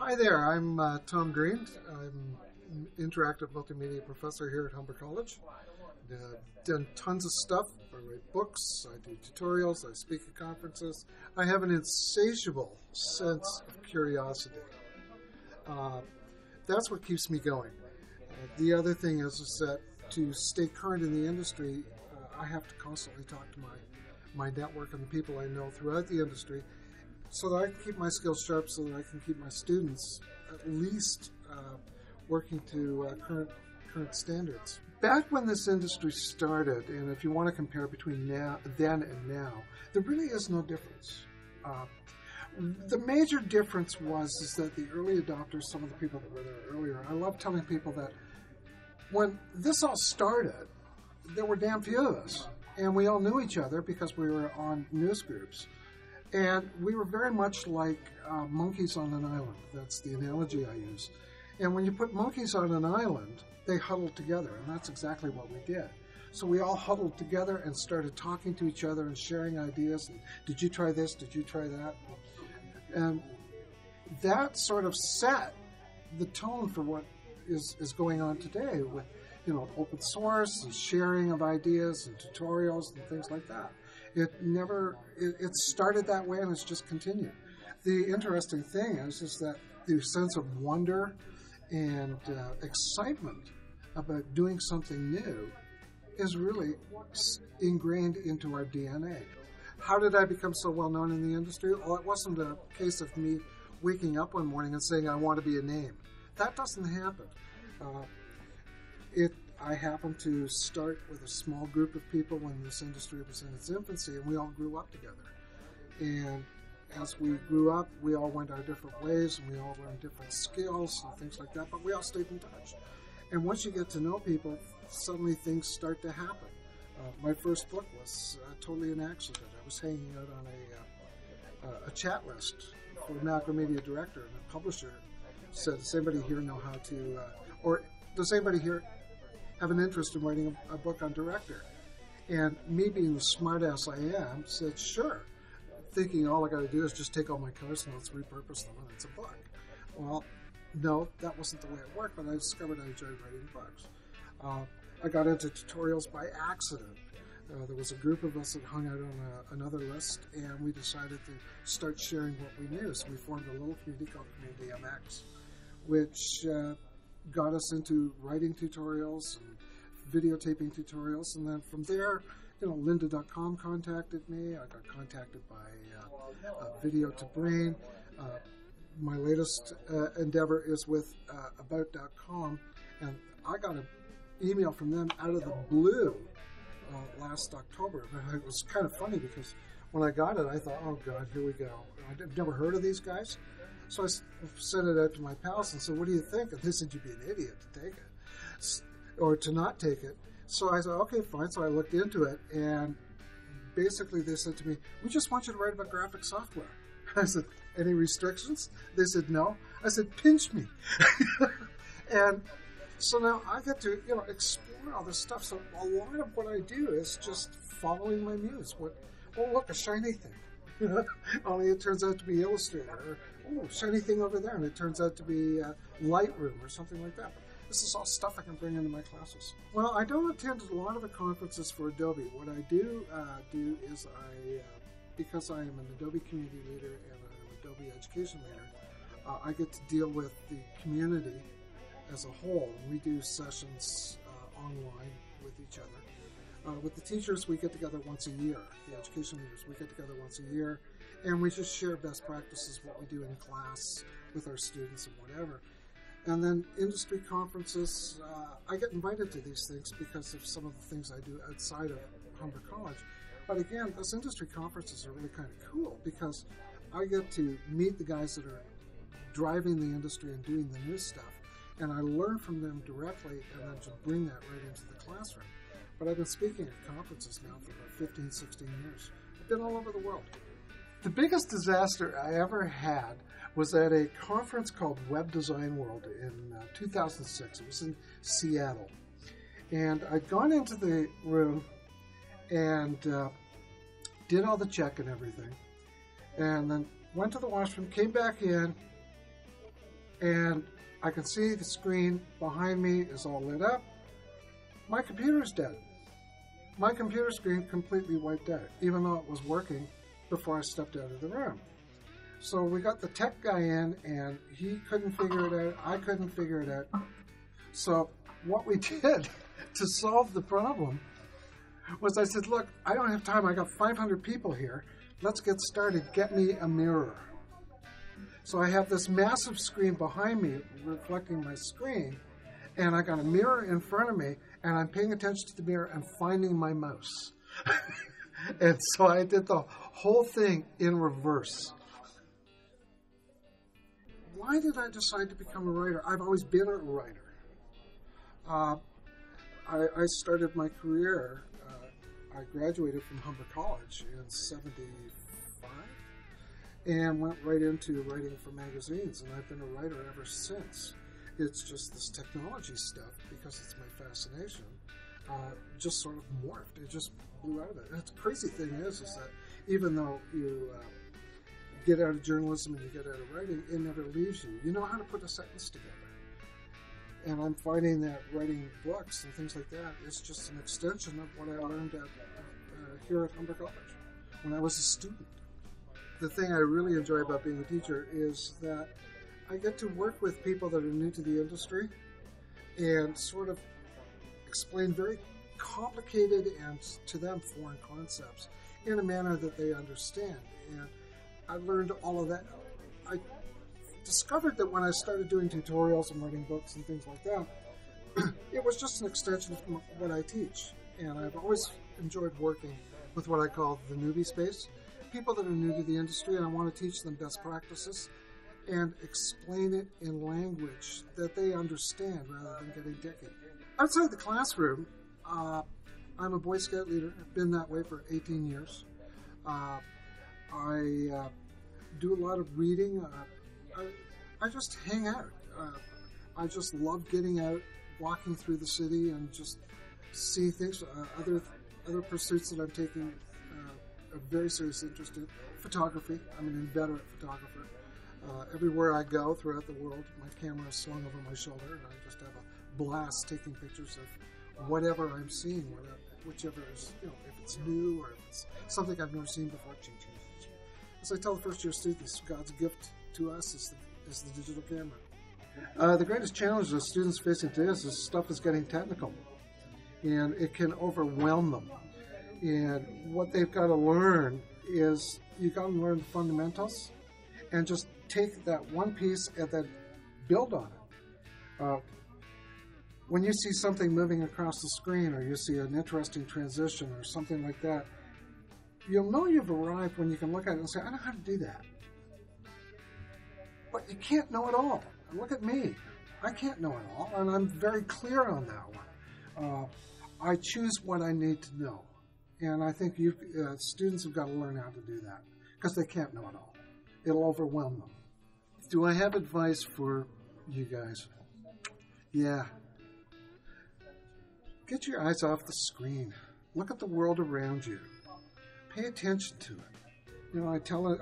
Hi there, I'm Tom Green. I'm an Interactive Multimedia professor here at Humber College. Done tons of stuff. I write books, I do tutorials, I speak at conferences. I have an insatiable sense of curiosity. That's what keeps me going. The other thing is that to stay current in the industry, I have to constantly talk to my network and the people I know throughout the industry so that I can keep my skills sharp, so that I can keep my students at least working to current standards. Back when this industry started, and if you want to compare between then and now, there really is no difference. The major difference is that the early adopters, some of the people that were there earlier, I love telling people that when this all started, there were damn few of us, and we all knew each other because we were on news groups. And we were very much like monkeys on an island. That's the analogy I use. And when you put monkeys on an island, they huddled together, and that's exactly what we did. So we all huddled together and started talking to each other and sharing ideas. And, did you try this? Did you try that? And that sort of set the tone for what is going on today with, open source and sharing of ideas and tutorials and things like that. It started that way, and it's just continued. The interesting thing is that the sense of wonder and excitement about doing something new is really ingrained into our DNA. How did I become so well known in the industry? Well, it wasn't a case of me waking up one morning and saying I want to be a name. That doesn't happen. I happened to start with a small group of people when this industry was in its infancy, and we all grew up together. And as we grew up, we all went our different ways, and we all learned different skills and things like that, but we all stayed in touch. And once you get to know people, suddenly things start to happen. My first book was totally an accident. I was hanging out on a chat list for a macro media director, and the publisher said, does anybody here know how to, or does anybody here have an interest in writing a book on director? And me being the smartass I am, said, sure. Thinking all I got to do is just take all my course notes, repurpose them, and it's a book. Well, no, that wasn't the way it worked, but I discovered I enjoyed writing books. I got into tutorials by accident. There was a group of us that hung out on another list, and we decided to start sharing what we knew. So we formed a little community called Community MX, which got us into writing tutorials and videotaping tutorials. And then from there, lynda.com contacted me. I got contacted by Video to Brain. My latest endeavor is with about.com, and I got an email from them out of the blue last October. And it was kind of funny because when I got it, I thought, oh God, here we go. I've never heard of these guys. So I sent it out to my pals and said, what do you think? And they said, you'd be an idiot to take it, or to not take it. So I said, okay, fine. So I looked into it, and basically they said to me, we just want you to write about graphic software. I said, any restrictions? They said, no. I said, pinch me. And so now I get to, explore all this stuff. So a lot of what I do is just following my muse. Look, a shiny thing. Only it turns out to be Illustrator, or shiny thing over there, and it turns out to be Lightroom or something like that. But this is all stuff I can bring into my classes. Well, I don't attend a lot of the conferences for Adobe. What I do is because I am an Adobe Community Leader and an Adobe Education Leader, I get to deal with the community as a whole. We do sessions online with each other. With the teachers, we get together once a year. The education leaders, we get together once a year, and we just share best practices, what we do in class with our students and whatever. And then industry conferences, I get invited to these things because of some of the things I do outside of Humber College. But again, those industry conferences are really kind of cool because I get to meet the guys that are driving the industry and doing the new stuff, and I learn from them directly and then just bring that right into the classroom. But I've been speaking at conferences now for about 15, 16 years. I've been all over the world. The biggest disaster I ever had was at a conference called Web Design World in 2006. It was in Seattle. And I'd gone into the room and did all the check and everything, and then went to the washroom, came back in, and I can see the screen behind me is all lit up. My computer's dead. My computer screen completely wiped out, even though it was working before I stepped out of the room. So we got the tech guy in, and he couldn't figure it out. I couldn't figure it out. So what we did to solve the problem was I said, look, I don't have time. I got 500 people here. Let's get started. Get me a mirror. So I have this massive screen behind me reflecting my screen, and I got a mirror in front of me, and I'm paying attention to the mirror and finding my mouse. And so I did the whole thing in reverse. Why did I decide to become a writer? I've always been a writer. I started my career, I graduated from Humber College in '75 and went right into writing for magazines, and I've been a writer ever since. It's just this technology stuff, because it's my fascination, just sort of morphed. It just blew out of it. And the crazy thing is that even though you get out of journalism and you get out of writing, it never leaves you. You know how to put a sentence together. And I'm finding that writing books and things like that is just an extension of what I learned here at Humber College when I was a student. The thing I really enjoy about being a teacher is that I get to work with people that are new to the industry and sort of explain very complicated and to them foreign concepts in a manner that they understand. And I learned all of that. I discovered that when I started doing tutorials and writing books and things like that, it was just an extension of what I teach. And I've always enjoyed working with what I call the newbie space, people that are new to the industry, and I want to teach them best practices and explain it in language that they understand rather than getting techy. Outside the classroom, I'm a Boy Scout leader. I've been that way for 18 years. I do a lot of reading. I just hang out. I just love getting out, walking through the city, and just see things. Other pursuits that I'm taking a very serious interest in. Photography. I'm an inveterate photographer. Everywhere I go throughout the world, my camera is slung over my shoulder, and I just have a blast taking pictures of whatever I'm seeing, whichever is, if it's new or if it's something I've never seen before. As I tell the first year students, God's gift to us is the digital camera. The greatest challenge that students facing today is this stuff is getting technical, and it can overwhelm them. And what they've got to learn is you've got to learn the fundamentals and just take that one piece and then build on it. When you see something moving across the screen, or you see an interesting transition or something like that, you'll know you've arrived when you can look at it and say, I know how to do that. But you can't know it all. Look at me. I can't know it all, and I'm very clear on that one. I choose what I need to know. And I think students have got to learn how to do that, because they can't know it all. It'll overwhelm them. Do I have advice for you guys? Yeah. Get your eyes off the screen. Look at the world around you. Pay attention to it.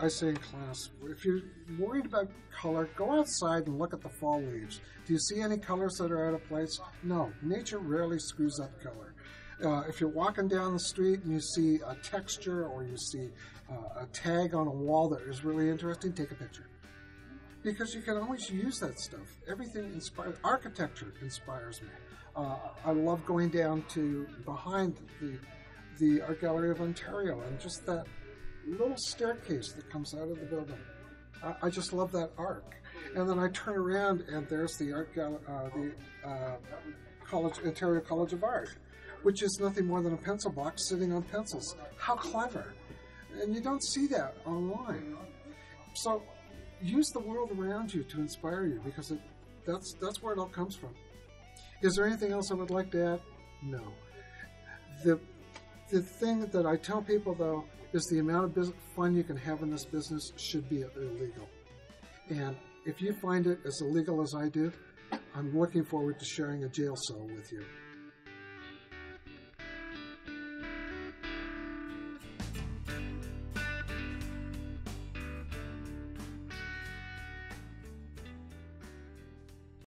I say in class, if you're worried about color, go outside and look at the fall leaves. Do you see any colors that are out of place? No. Nature rarely screws up color. If you're walking down the street and you see a texture or you see a tag on a wall that is really interesting, take a picture. Because you can always use that stuff. Everything inspires. Architecture inspires me. I love going down to behind the Art Gallery of Ontario and just that little staircase that comes out of the building. I just love that arc. And then I turn around and there's the Art Gallery, Ontario College of Art, which is nothing more than a pencil box sitting on pencils. How clever. And you don't see that online. So use the world around you to inspire you, because that's where it all comes from. Is there anything else I would like to add? No. The thing that I tell people, though, is the amount of fun you can have in this business should be illegal. And if you find it as illegal as I do, I'm looking forward to sharing a jail cell with you.